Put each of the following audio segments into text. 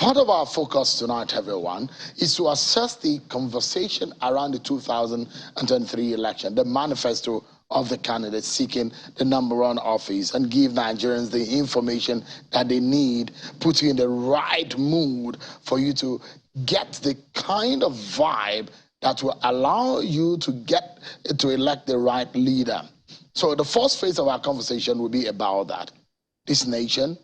Part of our focus tonight, everyone, is to assess the conversation around the 2023 election, the manifesto of the candidates seeking the #1 office, and give Nigerians the information that they need, put you in the right mood for you to get the kind of vibe that will allow you to get to elect the right leader. So the first phase of our conversation will be about that. This nation,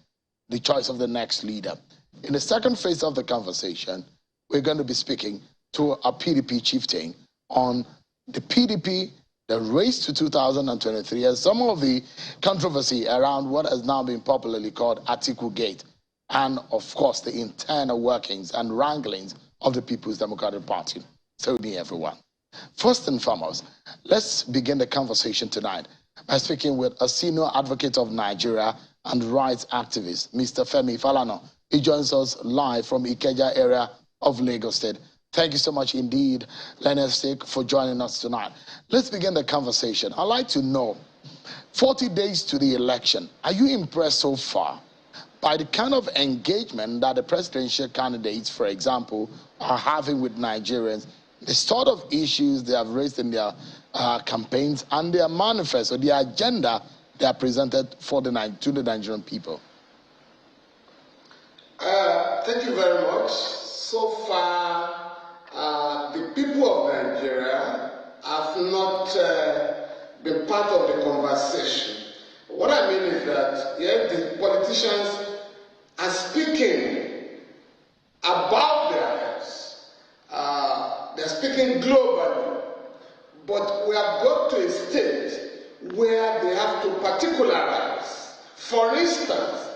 the choice of the next leader. In the second phase of the conversation, we're going to be speaking to a PDP chieftain on the PDP, the race to 2023, and some of the controversy around what has now been popularly called Atiku Gate, and of course the internal workings and wranglings of the People's Democratic Party. So with me, everyone. First and foremost, let's begin the conversation tonight by speaking with a senior advocate of Nigeria and rights activist, Mr. Falana. He joins us live from Ikeja area of Lagos State. Thank you so much indeed, Leonard Stick, for joining us tonight. Let's begin the conversation. I'd like to know, 40 days to the election, are you impressed so far by the kind of engagement that the presidential candidates, for example, are having with Nigerians, the sort of issues they have raised in their campaigns and their manifesto, the agenda they are presented for to the Nigerian people? Thank you very much. So far, the people of Nigeria have not been part of the conversation. What I mean is that the politicians are speaking about their lives. They're speaking globally. But we have got to a state where they have to particularize. For instance,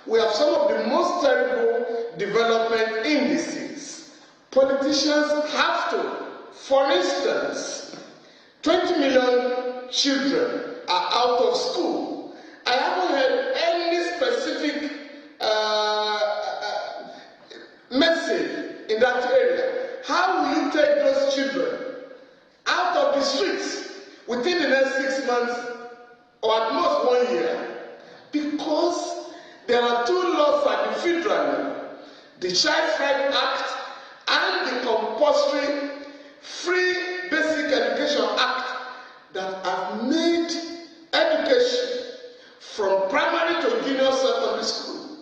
we have some of the most terrible development indices. Politicians have to. For instance, 20 million children are out of school. I haven't heard any specific message in that area. How will you take those children out of the streets within the next 6 months or at most 1 year? Because there are two laws at the federal level, the Child Rights Act and the Compulsory Free Basic Education Act, that have made education from primary to junior secondary school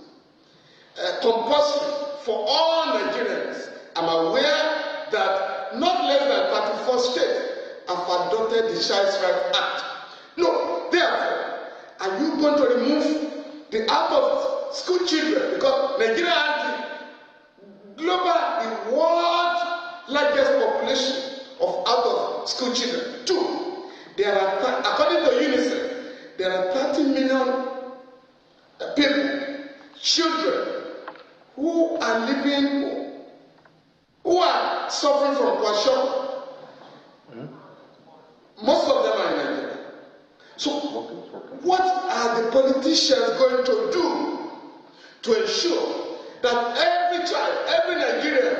compulsory for all Nigerians. I'm aware that not less than 34 states have adopted the Child Rights Act. No, therefore, are you going to remove the out of school children? Because Nigeria has the world's largest population of out of school children. 2, there are, according to UNICEF, there are 30 million people, children, who are living, who are suffering from kwashiorkor. Most of them are in Nigeria. So, what are the politicians going to do to ensure that every child, every Nigerian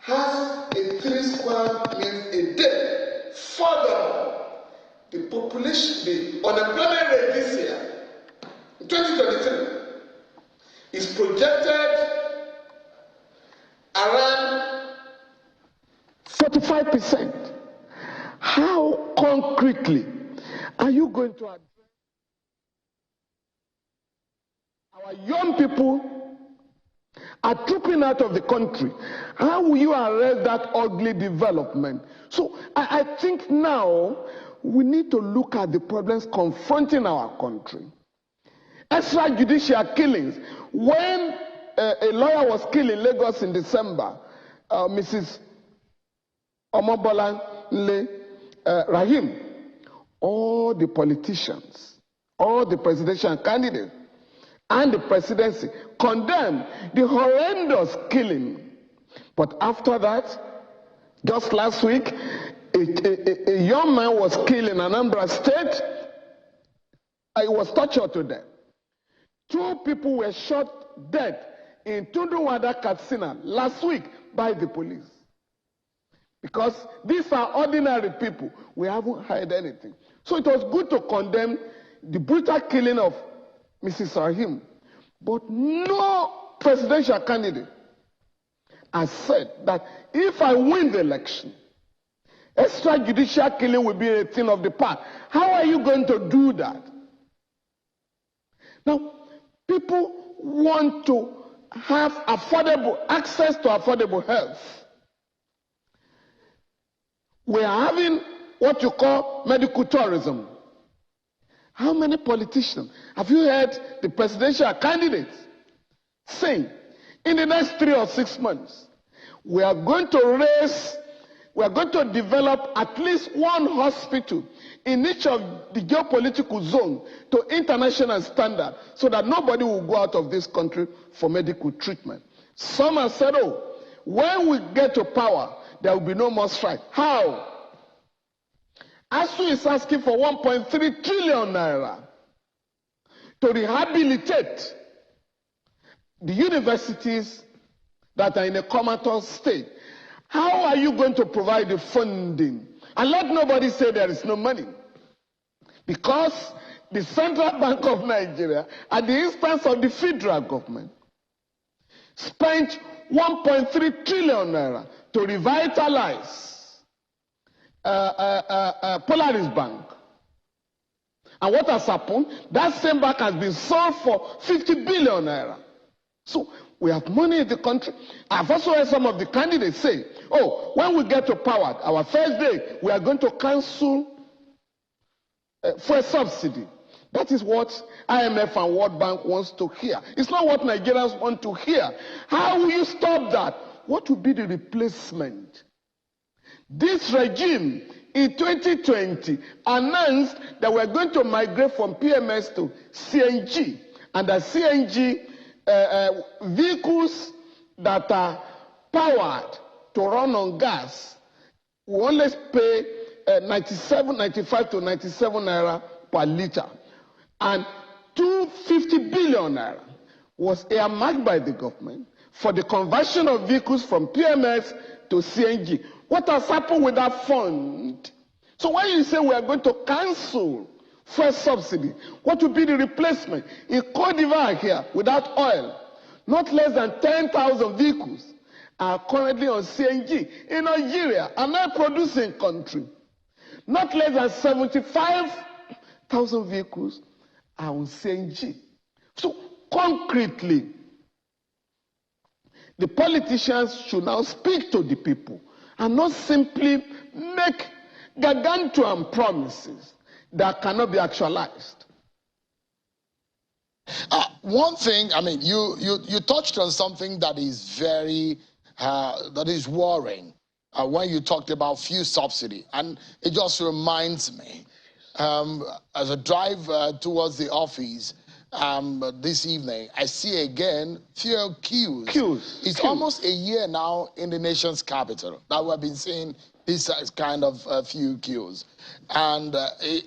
has a 3 square meals a day? Furthermore, the population, the unemployment rate this year, in 2023, is projected around 45%. How concretely are you going to address our young people are trooping out of the country? How will you arrest that ugly development? So I think now we need to look at the problems confronting our country. Extrajudicial killings. When a lawyer was killed in Lagos in December, Mrs. Omobolanle Rahim, all the politicians, all the presidential candidates, and the presidency condemned the horrendous killing. But after that, just last week, a young man was killed in Anambra State. He was tortured to death. 2 people were shot dead in Tunduwada, Katsina last week by the police. Because these are ordinary people. We haven't heard anything. So it was good to condemn the brutal killing of Mrs. Rahim. But no presidential candidate has said that if I win the election, extrajudicial killing will be a thing of the past. How are you going to do that? Now, people want to have access to affordable health. We are having what you call medical tourism. How many politicians have you heard the presidential candidates saying in the next 3 or 6 months, we are going to develop at least one hospital in each of the geopolitical zone to international standard so that nobody will go out of this country for medical treatment. Some have said, oh, when we get to power, there will be no more strike. How? ASU is asking for 1.3 trillion naira to rehabilitate the universities that are in a comatose state. How are you going to provide the funding? And let nobody say there is no money. Because the Central Bank of Nigeria, at the instance of the federal government, spent 1.3 trillion naira to revitalize Polaris Bank. And what has happened? That same bank has been sold for 50 billion naira. So we have money in the country. I've also heard some of the candidates say, oh, when we get to power, our first day, we are going to cancel fuel subsidy. That is what IMF and World Bank wants to hear. It's not what Nigerians want to hear. How will you stop that? What will be the replacement? This regime in 2020 announced that we're going to migrate from PMS to CNG, and that CNG vehicles that are powered to run on gas will only pay 95 to 97 naira per liter, and 250 billion naira was earmarked by the government for the conversion of vehicles from PMS to CNG. What has happened with that fund? So when you say we are going to cancel fuel subsidy, what will be the replacement? In Cote d'Ivoire here, without oil, not less than 10,000 vehicles are currently on CNG. In Nigeria, an oil-producing country, not less than 75,000 vehicles are on CNG. So concretely, the politicians should now speak to the people and not simply make gargantuan promises that cannot be actualized. One thing, I mean, you touched on something that is very, that is worrying when you talked about fuel subsidy. And it just reminds me, as I drive towards the office this evening, I see again fuel queues. It's almost a year now in the nation's capital that we've been seeing this kind of fuel queues. And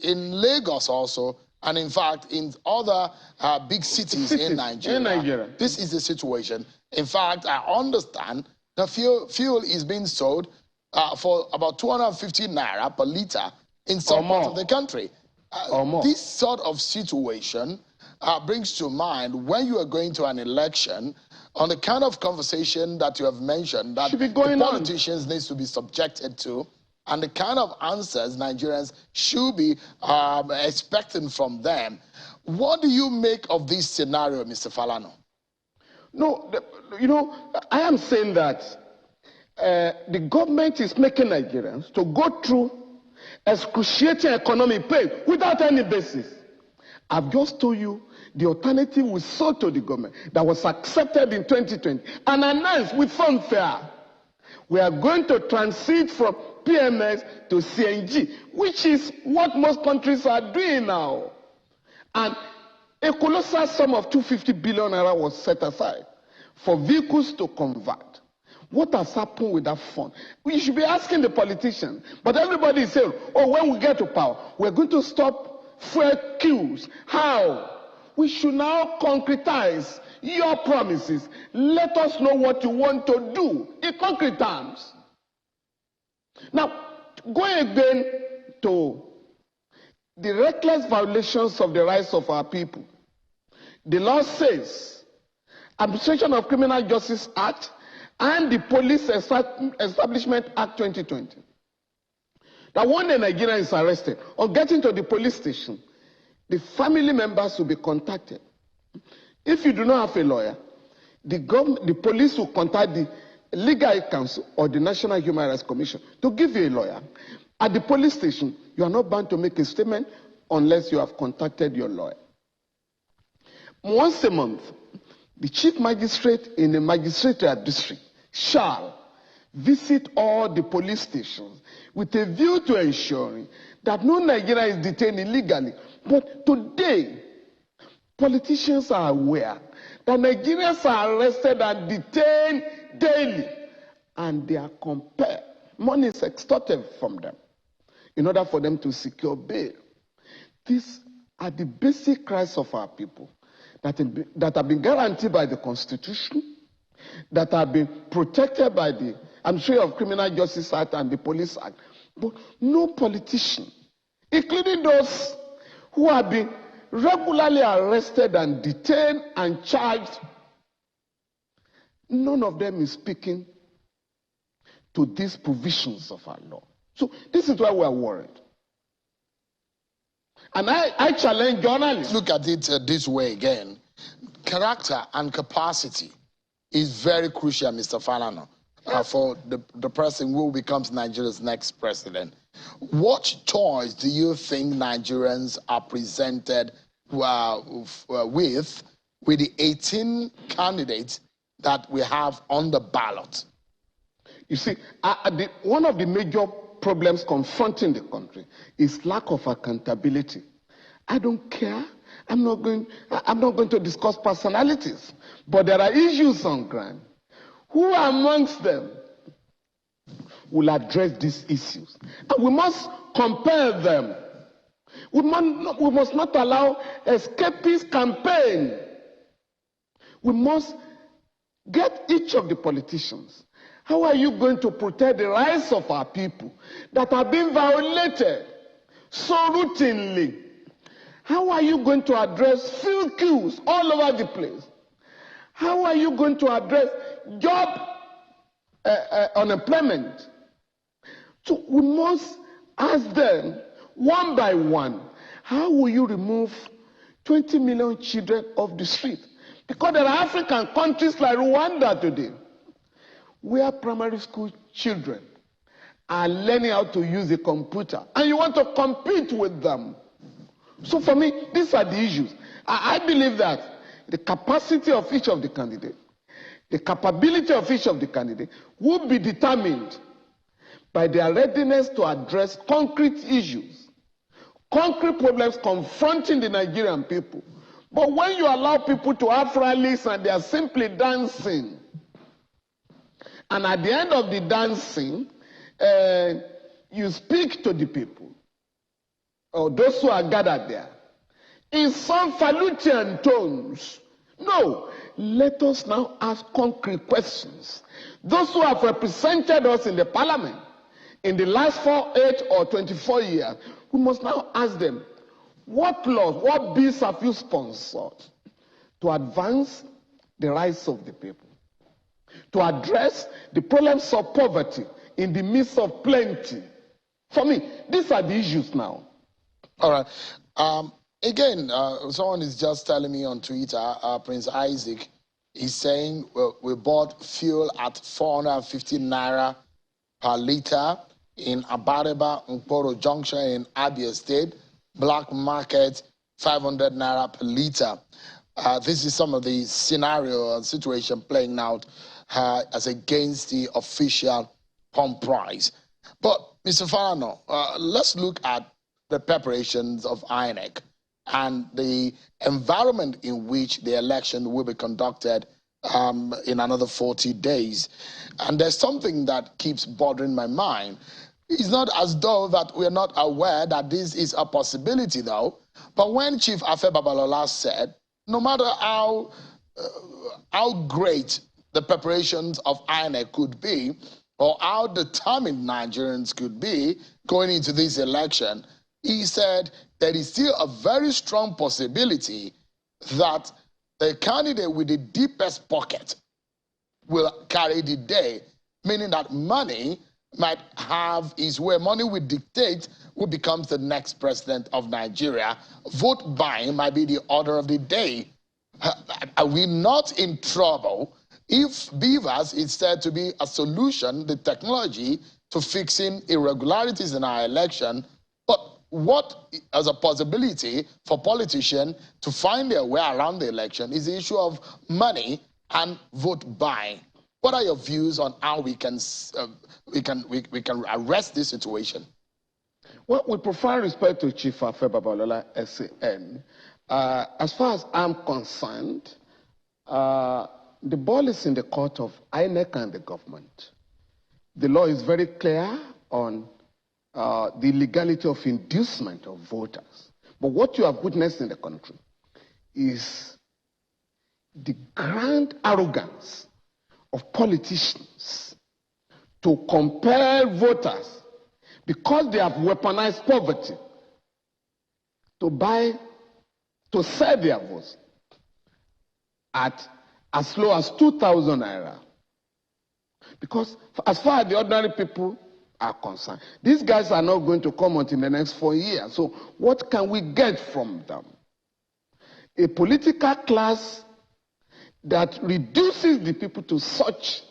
in Lagos also, and in fact in other big cities in Nigeria, this is the situation. In fact, I understand the fuel is being sold for about 250 naira per liter in some parts of the country. This sort of situation brings to mind when you are going to an election on the kind of conversation that you have mentioned that the politicians need to be subjected to, and the kind of answers Nigerians should be expecting from them. What do you make of this scenario, Mr. Falana? No, you know, I am saying that the government is making Nigerians to go through excruciating economic pain without any basis. I've just told you the alternative we sold to the government that was accepted in 2020 and announced with fanfare. We are going to transit from PMS to CNG, which is what most countries are doing now. And a colossal sum of 250 billion naira was set aside for vehicles to convert. What has happened with that fund? We should be asking the politicians, but everybody is saying, oh, when we get to power, we're going to stop fuel queues. How? We should now concretize your promises. Let us know what you want to do in concrete terms. Now, going again to the reckless violations of the rights of our people, the law says Administration of Criminal Justice Act, and the Police Establishment Act 2020. That when a Nigerian is arrested, on getting to the police station, the family members will be contacted. If you do not have a lawyer, the police will contact the Legal Aid Council or the National Human Rights Commission to give you a lawyer. At the police station, you are not bound to make a statement unless you have contacted your lawyer. Once a month, the chief magistrate in a magistrate district shall visit all the police stations with a view to ensuring that no Nigerian is detained illegally. But today, politicians are aware that Nigerians are arrested and detained daily, and they are compelled. Money is extorted from them in order for them to secure bail. These are the basic rights of our people that have been guaranteed by the Constitution, that have been protected by the Administration of Criminal Justice Act and the Police Act. But no politician, including those who have been regularly arrested and detained and charged, none of them is speaking to these provisions of our law. So this is why we are worried. And I challenge journalists. Look at it this way again. Character and capacity is very crucial, Mr. Falana, for the person who becomes Nigeria's next president. What choice do you think Nigerians are presented with the 18 candidates that we have on the ballot? You see, one of the major problems confronting the country is lack of accountability. I don't care. I'm not going to discuss personalities, but there are issues on ground. Who amongst them will address these issues? And we must compare them. We must not allow escapist campaign. We must get each of the politicians. How are you going to protect the rights of our people that are being violated so routinely? How are you going to address field queues all over the place? How are you going to address job unemployment? So we must ask them one by one, how will you remove 20 million children off the street? Because there are African countries like Rwanda today, where primary school children are learning how to use a computer, and you want to compete with them. So for me, these are the issues. I believe that the capacity of each of the candidates, the capability of each of the candidates will be determined by their readiness to address concrete issues, concrete problems confronting the Nigerian people. But when you allow people to have rallies and they are simply dancing, and at the end of the dancing, you speak to the people, or those who are gathered there, in some Falutian tones. No, let us now ask concrete questions. Those who have represented us in the parliament in the last 4, 8, or 24 years, we must now ask them, what laws, what bills have you sponsored to advance the rights of the people, to address the problems of poverty in the midst of plenty? For me, these are the issues now. All right. Again, someone is just telling me on Twitter, Prince Isaac, he's saying, well, we bought fuel at 450 naira per liter in Abareba, Nkporo Junction in Abia State. Black market, 500 naira per liter. This is some of the scenario and situation playing out as against the official pump price. But, Mr. Falana, let's look at the preparations of INEC and the environment in which the election will be conducted in another 40 days. And there's something that keeps bothering my mind. It's not as though that we're not aware that this is a possibility, though. But when Chief Afe Babalola said, no matter how great the preparations of INEC could be, or how determined Nigerians could be going into this election, he said there is still a very strong possibility that the candidate with the deepest pocket will carry the day, meaning that money might have his way. Money will dictate who becomes the next president of Nigeria. Vote buying might be the order of the day. Are we not in trouble if Beavers is said to be a solution, the technology to fixing irregularities in our election? But what as a possibility for politicians to find their way around the election is the issue of money and vote buying. What are your views on how we can arrest this situation? Well, with profound respect to Chief Afe Babalola, SAN, as far as I'm concerned, the ball is in the court of INEC and the government. The law is very clear on the legality of inducement of voters. But what you have witnessed in the country is the grand arrogance of politicians to compel voters, because they have weaponized poverty, to sell their votes at as low as 2,000 naira. Because as far as the ordinary people are concerned, these guys are not going to come out in the next 4 years. So what can we get from them? A political class that reduces the people to such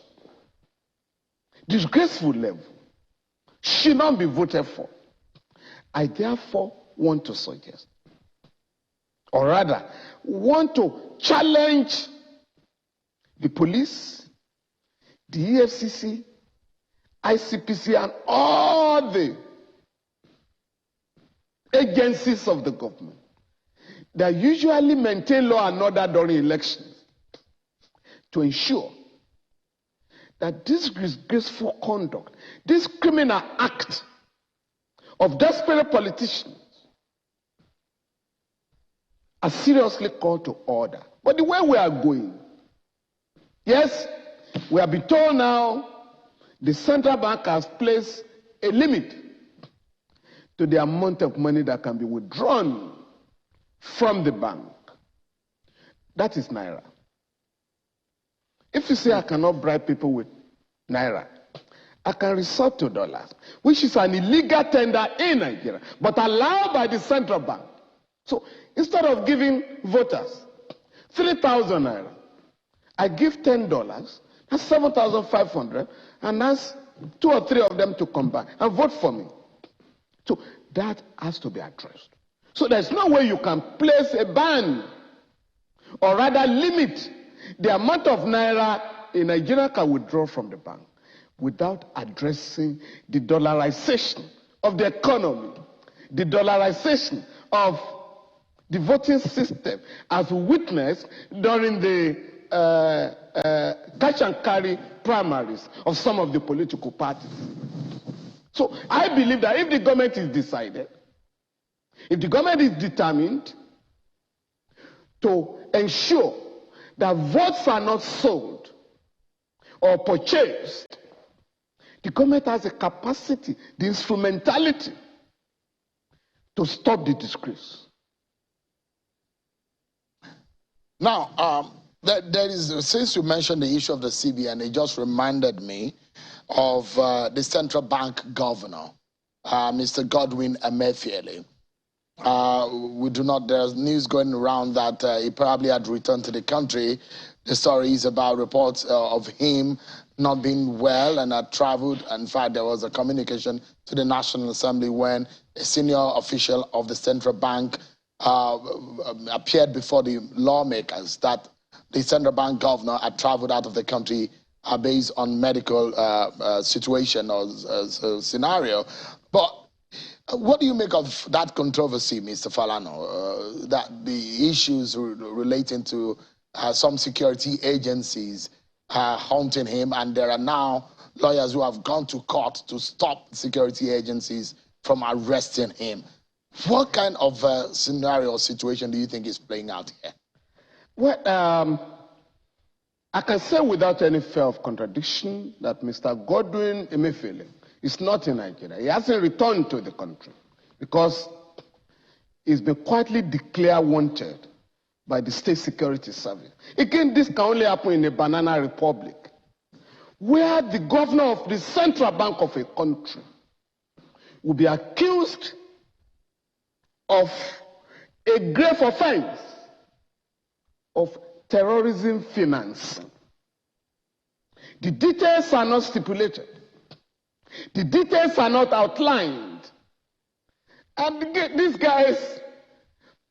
disgraceful level should not be voted for. I therefore want to suggest, or rather want to challenge the police, the EFCC, ICPC, and all the agencies of the government that usually maintain law and order during elections, to ensure that this disgraceful conduct, this criminal act of desperate politicians are seriously called to order. But the way we are going, yes, we have been told now the central bank has placed a limit to the amount of money that can be withdrawn from the bank. That is Naira. If you say I cannot bribe people with Naira, I can resort to dollars, which is an illegal tender in Nigeria, but allowed by the central bank. So instead of giving voters 3,000 Naira, I give $10, that's 7,500, and ask 2 or 3 of them to come back and vote for me. So that has to be addressed. So there's no way you can place a ban, or rather limit the amount of Naira a Nigerian can withdraw from the bank without addressing the dollarization of the economy, the dollarization of the voting system, as we witnessed during the catch and carry primaries of some of the political parties. So I believe that if the government is decided, if the government is determined to ensure that votes are not sold or purchased, the government has the capacity, the instrumentality to stop the disgrace. Now, there is, since you mentioned the issue of the CBN, it just reminded me of the central bank governor, Mr. Godwin Emefiele. There's news going around that he probably had returned to the country. The story is about reports of him not being well and had traveled. In fact, there was a communication to the National Assembly when a senior official of the central bank appeared before the lawmakers that the central bank governor had traveled out of the country based on medical situation or scenario. But what do you make of that controversy, Mr. Falana, that the issues relating to some security agencies haunting him, and there are now lawyers who have gone to court to stop security agencies from arresting him? What kind of scenario or situation do you think is playing out here? Well, I can say without any fear of contradiction that Mr. Godwin Emefiele is not in Nigeria. He hasn't returned to the country because he's been quietly declared wanted by the State Security Service. Again, this can only happen in a banana republic, where the governor of the central bank of a country will be accused of a grave offense of terrorism financing. The details are not stipulated. The details are not outlined. And these guys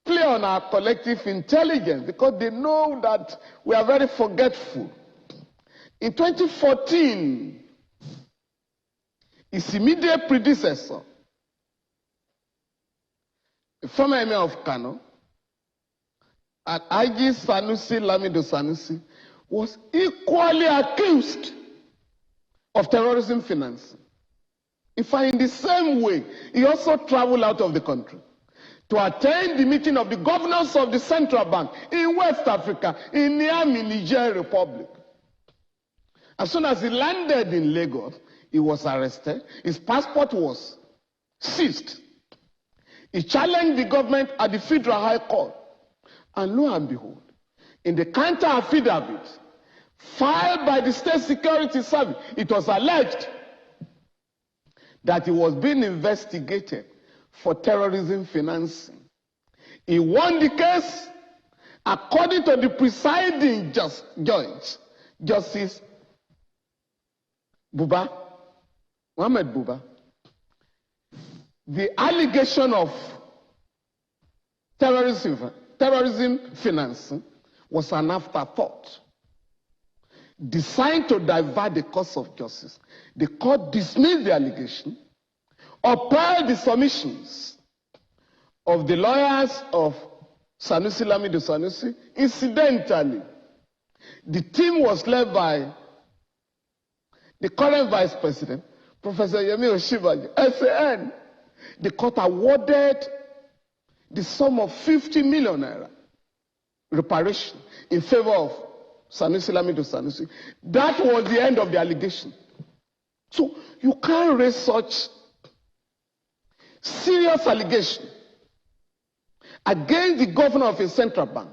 play on our collective intelligence because they know that we are very forgetful. In 2014, his immediate predecessor, the former emir of Kano, Haji Sanusi Lamido Sanusi, was equally accused of terrorism financing. In fact, in the same way, he also traveled out of the country to attend the meeting of the governors of the central bank in West Africa, in Niamey, Niger Republic. As soon as he landed in Lagos, he was arrested. His passport was seized. He challenged the government at the Federal High Court. And lo and behold, in the counter affidavit filed by the State Security Service, it was alleged that he was being investigated for terrorism financing. He won the case according to the presiding judge, Justice Buba, Mohammed Buba. The allegation of terrorism financing was an afterthought designed to divert the course of justice. The court dismissed the allegation, upheld the submissions of the lawyers of Sanusi Lamido Sanusi. Incidentally, the team was led by the current vice president, Professor Yemi Oshibaji, SAN. The court awarded the sum of 50 million naira reparation in favor of Sanusi Lamido Sanusi. That was the end of the allegation. So you can't raise such serious allegation against the governor of a central bank,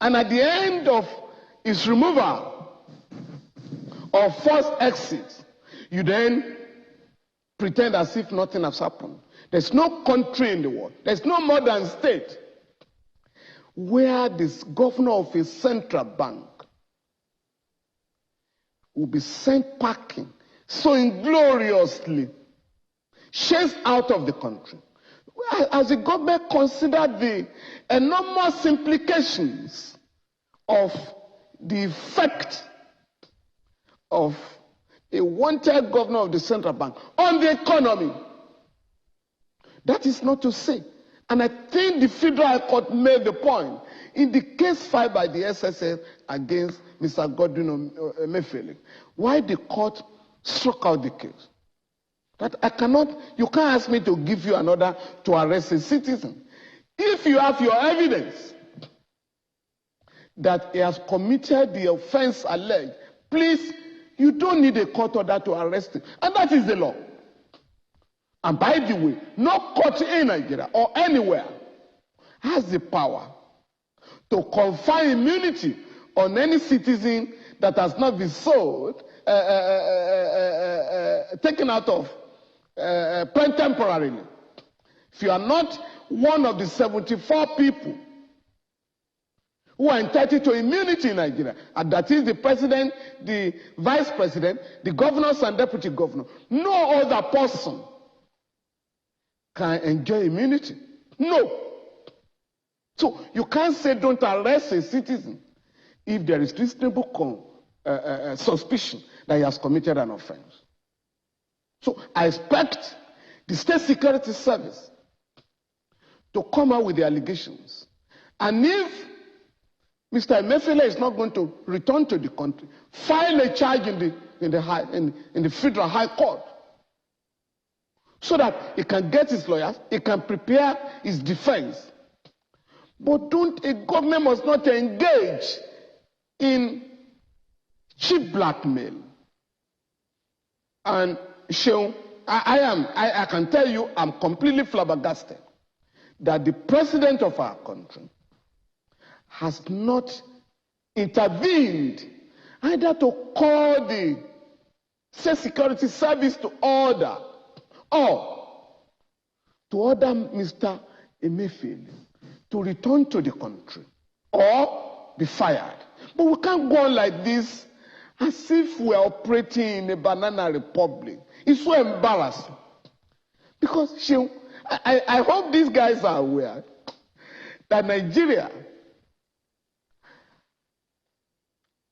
and at the end of his removal or forced exit, you then pretend as if nothing has happened. There's no country in the world, there's no modern state where this governor of a central bank will be sent packing so ingloriously, chased out of the country. As the government considered the enormous implications of the effect of a wanted governor of the central bank on the economy. That is not to say, and I think the Federal High Court made the point in the case filed by the DSS against Mr. Godwin Emefiele, why the court struck out the case. That you can't ask me to give you an order to arrest a citizen. If you have your evidence that he has committed the offense alleged, please, you don't need a court order to arrest him. And that is the law. And by the way, no court in Nigeria or anywhere has the power to confer immunity on any citizen that has not been sold, taken out of temporarily. If you are not one of the 74 people who are entitled to immunity in Nigeria, and that is the president, the vice president, the governors and deputy governor, no other person can enjoy immunity. No. So you can't say don't arrest a citizen if there is reasonable suspicion that he has committed an offense. So I expect the State Security Service to come out with the allegations. And if Mr. Emefiele is not going to return to the country, file a charge in the Federal High Court so that he can get his lawyers, he can prepare his defense. But a government must not engage in cheap blackmail. And Seun, I can tell you, I'm completely flabbergasted that the president of our country has not intervened either to call the State Security Service to order or to order Mr. Emefiele to return to the country or be fired. But we can't go on like this as if we are operating in a banana republic. It's so embarrassing. Because I hope these guys are aware that Nigeria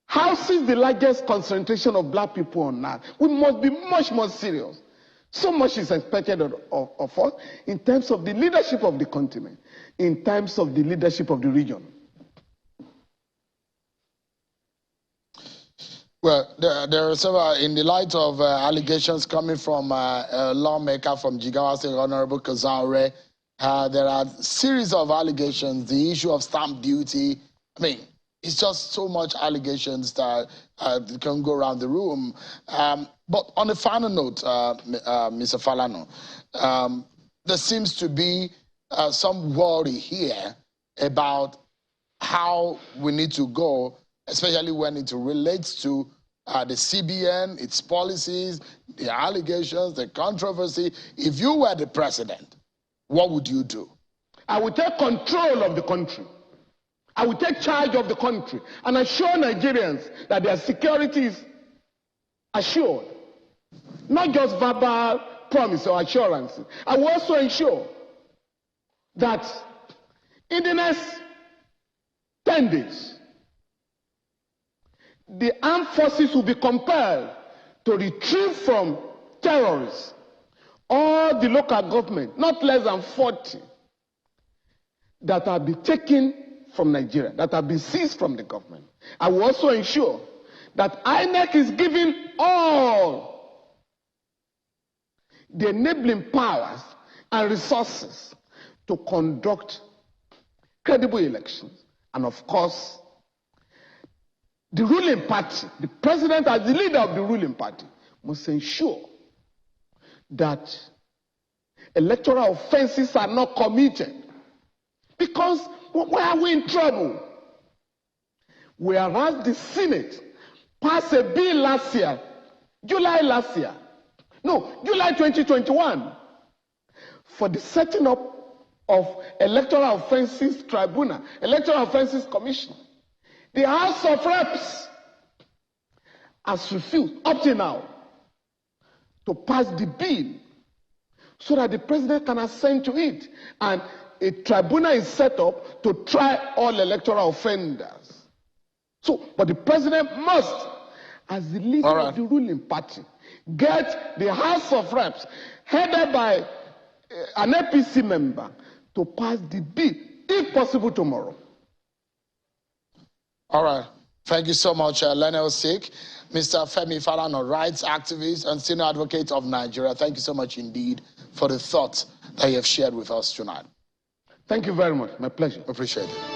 houses the largest concentration of black people on earth. We must be much more serious. So much is expected of us in terms of the leadership of the continent, in terms of the leadership of the region. Well, there are several, in the light of allegations coming from a lawmaker from Jigawa State, Honorable Kazaure, there are a series of allegations, the issue of stamp duty. I mean, it's just so much allegations that can go around the room. But on a final note, Mr. Falana, there seems to be some worry here about how we need to go, especially when it relates to the CBN, its policies, the allegations, the controversy. If you were the president, what would you do? I would take control of the country. I will take charge of the country and assure Nigerians that their security is assured. Not just verbal promise or assurance. I will also ensure that in the next 10 days, the armed forces will be compelled to retrieve from terrorists all the local government, not less than 40, that have been taken from Nigeria, that have been seized from the government. I will also ensure that INEC is giving all the enabling powers and resources to conduct credible elections. And of course, the ruling party, the president as the leader of the ruling party, must ensure that electoral offenses are not committed. Because why are we in trouble? Whereas the Senate passed a bill last year, July 2021, for the setting up of Electoral Offenses Tribunal, Electoral Offenses Commission. The House of Reps has refused, up to now, to pass the bill so that the president can assent to it. And a tribunal is set up to try all electoral offenders. But the president must, as the leader of the ruling party, get the House of Reps, headed by an APC member, to pass the bill, if possible, tomorrow. All right. Thank you so much, Lionel Sik, Mr. Femi Falana, rights activist and senior advocate of Nigeria. Thank you so much indeed for the thoughts that you have shared with us tonight. Thank you very much. My pleasure. Appreciate it.